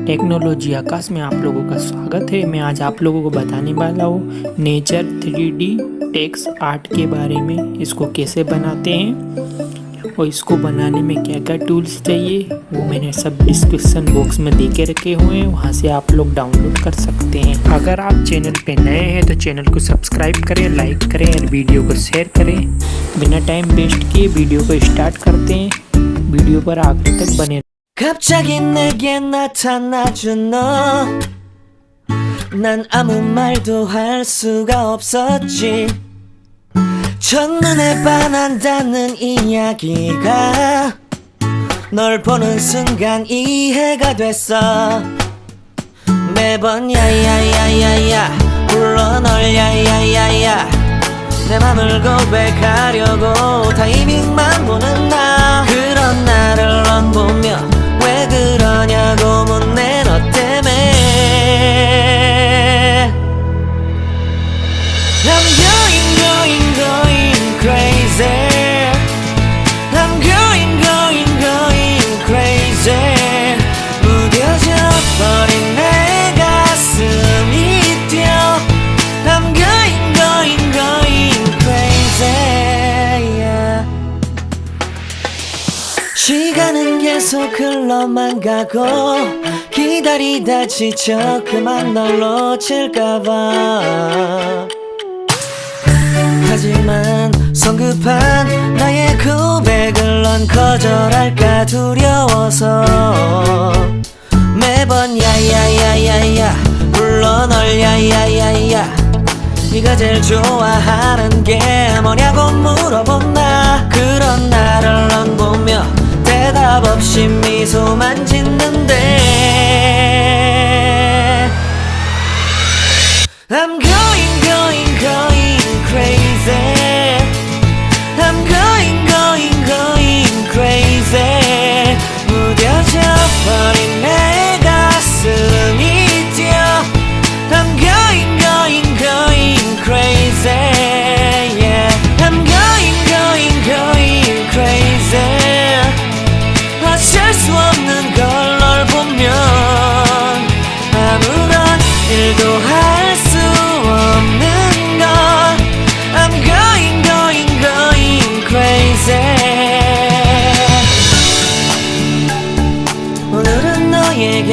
टेक्नोलॉजी आकाश में आप लोगों का स्वागत है। मैं आज आप लोगों को बताने वाला हूँ नेचर 3D टेक्स्ट आर्ट के बारे में। इसको कैसे बनाते हैं और इसको बनाने में क्या क्या टूल्स चाहिए वो मैंने सब डिस्क्रिप्शन बॉक्स में दे के रखे हुए हैं, वहाँ से आप लोग डाउनलोड कर सकते हैं। अगर आप चैनल पे नए हैं तो चैनल को सब्सक्राइब करें, लाइक करें और वीडियो को शेयर करें। बिना टाइम वेस्ट किए वीडियो को स्टार्ट करते हैं। वीडियो पर आखिर तक बने। 갑자기 내게 나타나준 너, 난 아무 말도 할 수가 없었지. 첫눈에 반한다는 이야기가 널 보는 순간 이해가 됐어. 매번 야야야야야 불러 널 야야야야, 내 맘을 고백하려고 타이밍만 보는 나. 그런 나를 넌 보며 왜 그러냐고 묻네. 너 때문에 I'm going crazy. I'm going crazy. 무뎌져 버린 내 가슴이 뛰어. I'm going crazy, yeah. 시간은 계속 흘러만 가고 기다리다 지쳐 그만 널 놓칠까봐. 하지만 성급한 나의 고백을 넌 거절할까 두려워서 매번 야야야야야 불러 널 야야야야. 네가 제일 좋아하는 게 뭐냐고 물어본 나. 그런 나를 넌 보며 대답 없이 미소만 짓는데 I'm going crazy. I'm going crazy. 무뎌져 버린 내 가슴이 뛰어. I'm going crazy, yeah. I'm going crazy. 어쩔 수 없는 걸 널 보면 아무런 일도 할 수 없는 걸. I'm going crazy. 오늘은 너에게